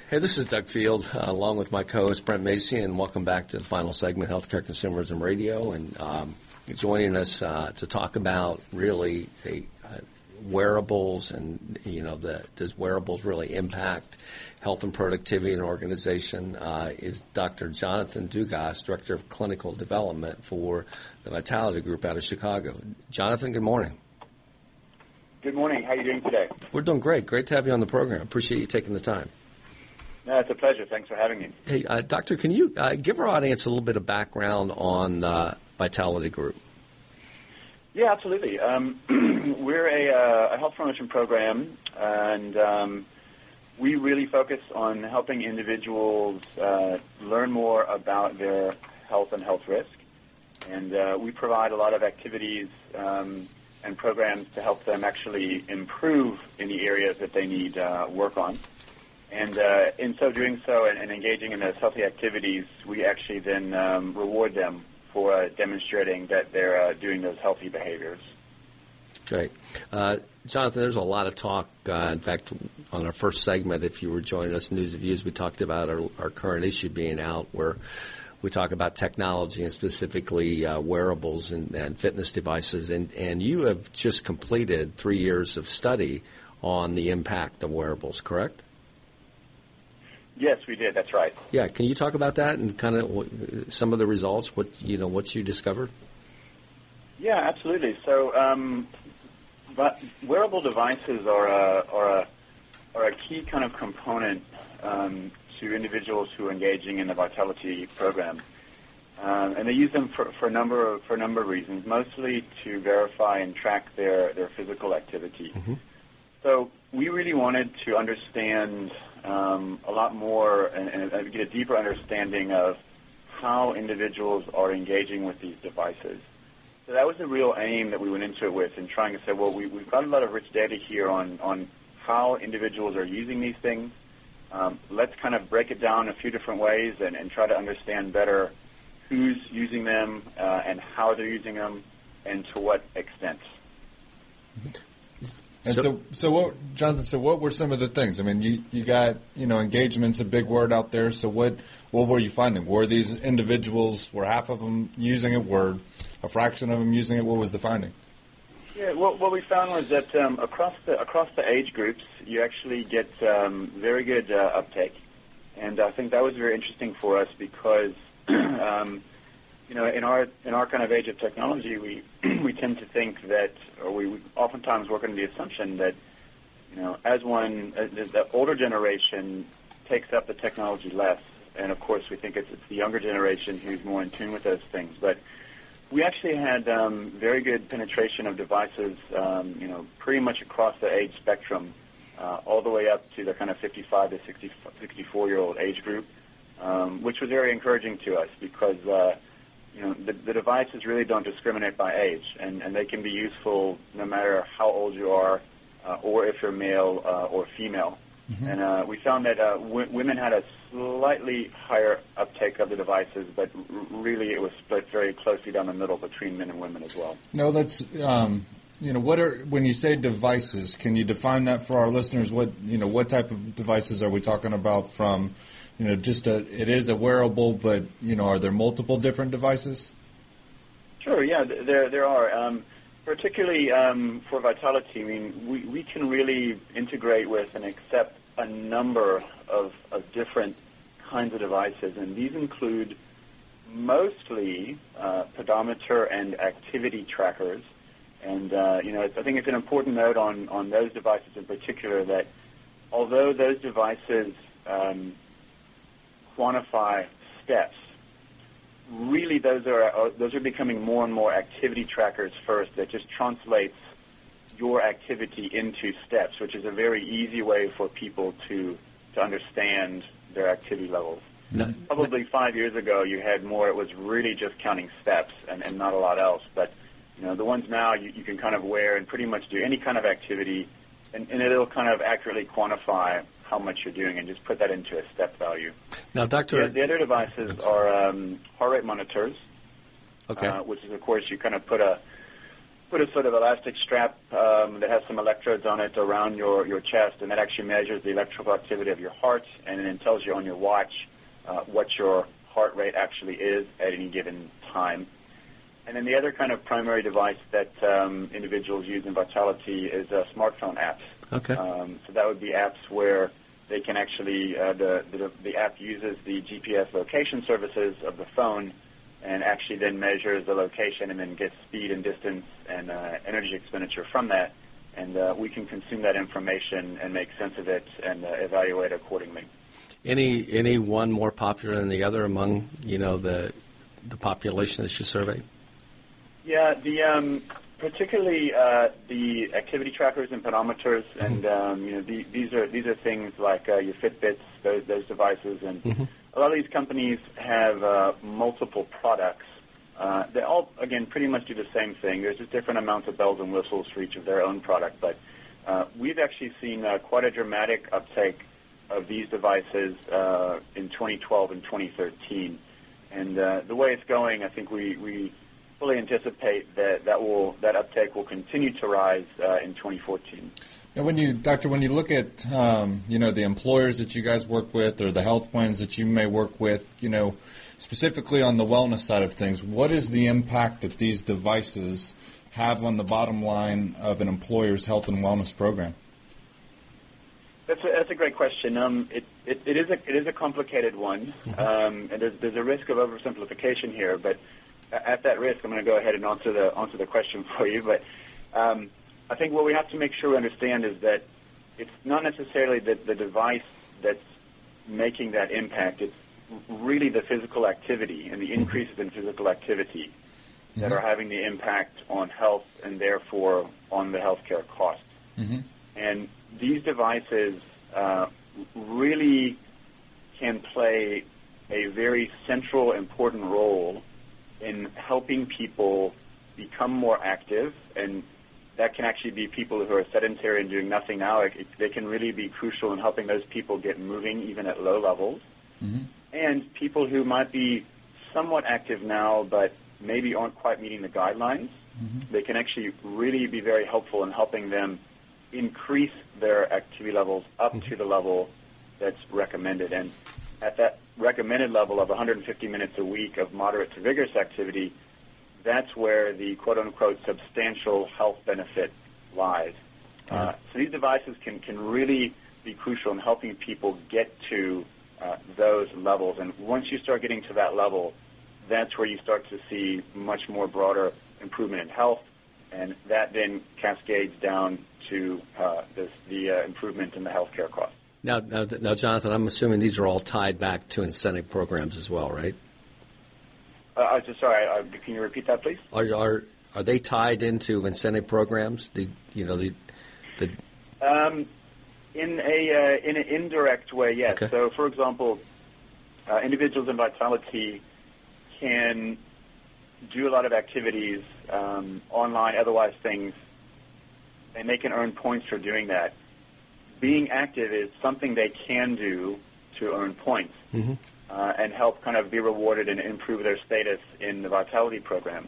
Hey, this is Doug Field, along with my co-host Brent Macy, and welcome back to the final segment, Healthcare Consumerism Radio. And joining us to talk about really wearables and, does wearables really impact health and productivity in an organization is Dr. Jonathan Dugas, Director of Clinical Development for the Vitality Group out of Chicago. Jonathan, good morning. Good morning. How are you doing today? We're doing great. Great to have you on the program. Appreciate you taking the time. No, it's a pleasure. Thanks for having me. Hey, Doctor, can you give our audience a little bit of background on Vitality Group? Yeah, absolutely. We're a health promotion program, and we really focus on helping individuals learn more about their health and health risk. And we provide a lot of activities and programs to help them actually improve in the areas that they need work on. And in so doing so and engaging in those healthy activities, we actually then reward them for demonstrating that they're doing those healthy behaviors. Great. Jonathan, there's a lot of talk. In fact, on our first segment, if you were joining us, News of Views, we talked about our current issue being out where we talk about technology and specifically wearables and fitness devices. And you have just completed 3 years of study on the impact of wearables, correct? Yes, we did. That's right. Yeah. Can you talk about that and kind of some of the results, what you discovered? Yeah, absolutely. So but wearable devices are a key kind of component to individuals who are engaging in the Vitality program. And they use them for a number of reasons, mostly to verify and track their physical activity. Mm-hmm. So we really wanted to understand a lot more and get a deeper understanding of how individuals are engaging with these devices. So that was the real aim that we went into it with, in trying to say, well, we've got a lot of rich data here on how individuals are using these things. Let's kind of break it down a few different ways and try to understand better who's using them and how they're using them and to what extent. And so what, Jonathan? So what were some of the things? I mean, you got engagement's a big word out there. So what were you finding? Were these individuals, were half of them using it? Were a fraction of them using it? What was the finding? Yeah, what we found was that across the age groups, you actually get very good uptake, and I think that was very interesting for us because in our kind of age of technology, we tend to think that, or we oftentimes work under the assumption that as the older generation takes up the technology less, and of course we think it's the younger generation who's more in tune with those things, but we actually had very good penetration of devices, pretty much across the age spectrum, all the way up to the kind of 55 to 64-year-old age group, which was very encouraging to us because, the devices really don't discriminate by age, and they can be useful no matter how old you are or if you're male or female. Mm-hmm. And we found that women had a slightly higher uptake of the devices, but really it was split very closely down the middle between men and women as well. No, that's when you say devices, can you define that for our listeners? What type of devices are we talking about? From it is a wearable, but are there multiple different devices? Sure, yeah, there are. Particularly for Vitality, I mean, we can really integrate with and accept a number of different kinds of devices, and these include mostly pedometer and activity trackers. And, I think it's an important note on those devices in particular that although those devices quantify steps, really those are becoming more and more activity trackers first that just translates your activity into steps, which is a very easy way for people to understand their activity levels. No. Probably 5 years ago you had more, it was really just counting steps and not a lot else. But, the ones now you can kind of wear and pretty much do any kind of activity and it'll kind of accurately quantify how much you're doing and just put that into a step value. Now, Doctor... The other devices are heart rate monitors, okay. Which is, of course, you kind of put a put a sort of elastic strap that has some electrodes on it around your chest, and that actually measures the electrical activity of your heart, and then tells you on your watch what your heart rate actually is at any given time. And then the other kind of primary device that individuals use in Vitality is smartphone apps. Okay. So that would be apps where they can actually, the app uses the GPS location services of the phone and actually then measures the location and then gets speed and distance and energy expenditure from that. And we can consume that information and make sense of it and evaluate accordingly. Any one more popular than the other among, the population that you surveyed? Yeah, particularly the activity trackers and pedometers, and these are things like your Fitbits, those devices, and a lot of these companies have multiple products. They all, again, pretty much do the same thing. There's just different amounts of bells and whistles for each of their own product, but we've actually seen quite a dramatic uptake of these devices in 2012 and 2013, and the way it's going, I think we fully anticipate that uptake will continue to rise in 2014. And when you look at the employers that you guys work with or the health plans that you may work with, specifically on the wellness side of things, what is the impact that these devices have on the bottom line of an employer's health and wellness program? That's a great question. It is a complicated one, and there's a risk of oversimplification here, but at that risk, I'm going to go ahead and answer the question for you. But I think what we have to make sure we understand is that it's not necessarily the device that's making that impact. It's really the physical activity and the increases in physical activity that are having the impact on health and therefore on the healthcare costs. And these devices really can play a very central, important role in helping people become more active, and that can actually be people who are sedentary and doing nothing now. They can really be crucial in helping those people get moving even at low levels. And people who might be somewhat active now but maybe aren't quite meeting the guidelines, they can actually really be very helpful in helping them increase their activity levels up to the level that's recommended. And at that recommended level of 150 minutes a week of moderate to vigorous activity, that's where the quote-unquote substantial health benefit lies. So these devices can really be crucial in helping people get to those levels. And once you start getting to that level, that's where you start to see much more broader improvement in health, and that then cascades down to the improvement in the healthcare costs. Now, Jonathan, I'm assuming these are all tied back to incentive programs as well, right? I was just sorry. Can you repeat that, please? Are they tied into incentive programs? In an indirect way, yes. Okay. So, for example, individuals in Vitality can do a lot of activities, online, otherwise things, and they can earn points for doing that. Being active is something they can do to earn points and help kind of be rewarded and improve their status in the Vitality program.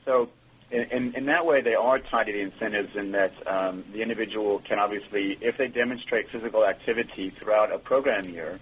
So in that way, they are tied to the incentives in that the individual can obviously, if they demonstrate physical activity throughout a program year,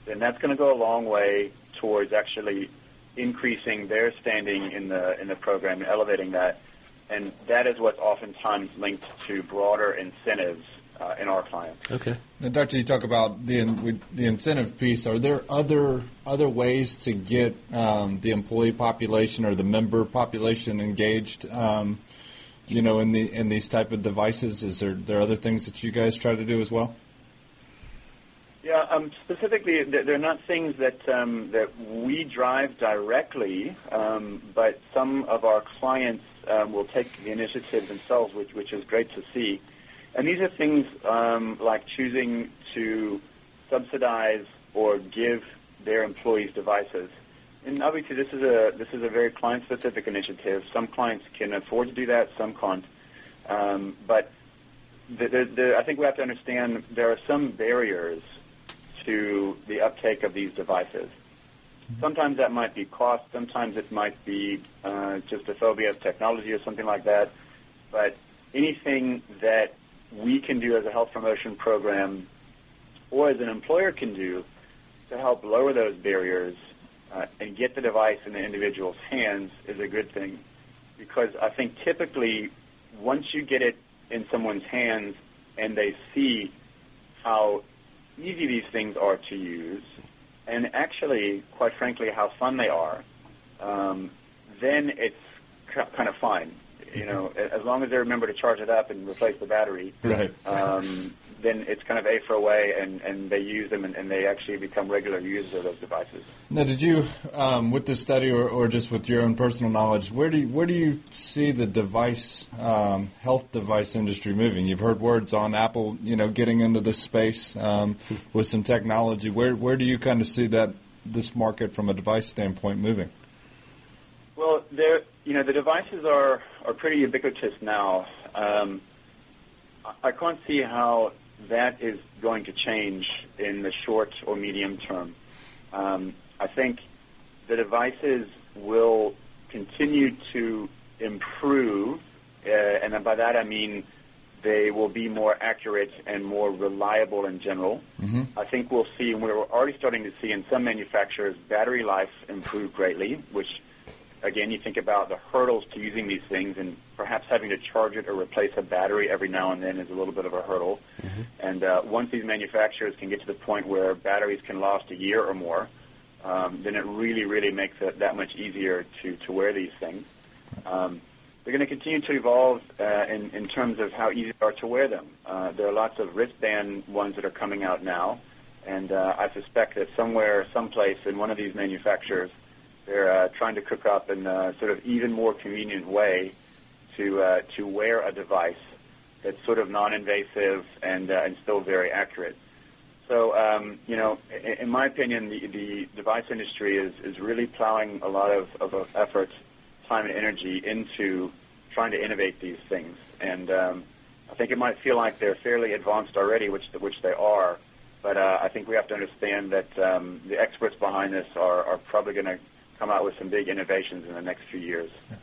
then that's going to go a long way towards actually increasing their standing in the program and elevating that. And that is what's oftentimes linked to broader incentives in our clients. Okay. Now, Doctor, you talk about the incentive piece. Are there other ways to get the employee population or the member population engaged? In these type of devices, is there other things that you guys try to do as well? Yeah, specifically, they're not things that we drive directly, but some of our clients will take the initiative themselves, which is great to see. And these are things like choosing to subsidize or give their employees devices. And obviously, this is a very client-specific initiative. Some clients can afford to do that, some can't. But I think we have to understand there are some barriers to the uptake of these devices. Sometimes that might be cost. Sometimes it might be just a phobia of technology or something like that. but anything that we can do as a health promotion program or as an employer can do to help lower those barriers and get the device in the individual's hands is a good thing. Because I think typically once you get it in someone's hands and they see how easy these things are to use and actually, quite frankly, how fun they are, then it's kind of fine. You know, as long as they remember to charge it up and replace the battery, right. Then it's kind of A for away, and they use them, and they actually become regular users of those devices. Now, did you, with this study or just with your own personal knowledge, where do you see the device, health device industry moving? You've heard words on Apple, getting into this space with some technology. Where do you kind of see this market from a device standpoint moving? Well, the devices are pretty ubiquitous now. I can't see how that is going to change in the short or medium term. I think the devices will continue to improve, and by that I mean they will be more accurate and more reliable in general. Mm-hmm. I think we'll see, and we're already starting to see in some manufacturers, battery life improve greatly, which again, you think about the hurdles to using these things, and perhaps having to charge it or replace a battery every now and then is a little bit of a hurdle. Mm-hmm. And once these manufacturers can get to the point where batteries can last a year or more, then it really, really makes it that much easier to wear these things. They're going to continue to evolve in terms of how easy they are to wear them. There are lots of wristband ones that are coming out now, and I suspect that someplace in one of these manufacturers, they're trying to cook up in a sort of even more convenient way to wear a device that's sort of non-invasive and still very accurate. So, in my opinion, the device industry is really plowing a lot of effort, time, and energy into trying to innovate these things. And I think it might feel like they're fairly advanced already, which they are. But I think we have to understand that the experts behind this are probably going to come out with some big innovations in the next few years. Yeah.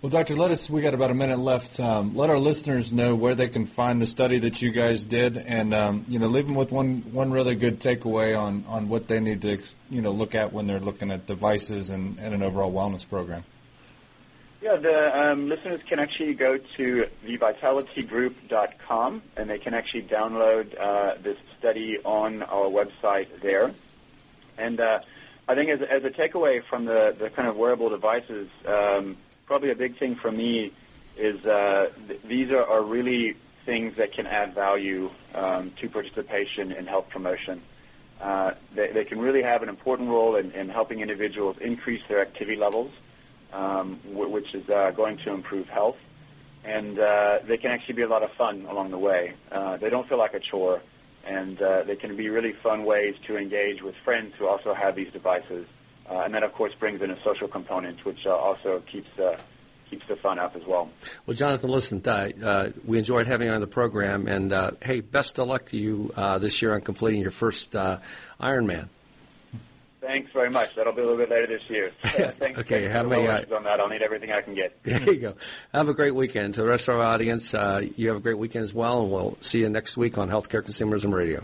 Well, Doctor, we got about a minute left. Let our listeners know where they can find the study that you guys did, and leave them with one really good takeaway on what they need to look at when they're looking at devices and an overall wellness program. Yeah, the listeners can actually go to thevitalitygroup.com, and they can actually download this study on our website there. And I think as a takeaway from the kind of wearable devices, probably a big thing for me is these are really things that can add value to participation in health promotion. They can really have an important role in helping individuals increase their activity levels, which is going to improve health. And they can actually be a lot of fun along the way. They don't feel like a chore. And they can be really fun ways to engage with friends who also have these devices. And that, of course, brings in a social component, which also keeps the fun up as well. Well, Jonathan, listen, we enjoyed having you on the program. And, hey, best of luck to you this year on completing your first Ironman. Thanks very much. That'll be a little bit later this year. Thanks okay, have me on that. I'll need everything I can get. There you go. Have a great weekend. To the rest of our audience, you have a great weekend as well, and we'll see you next week on Healthcare Consumerism Radio.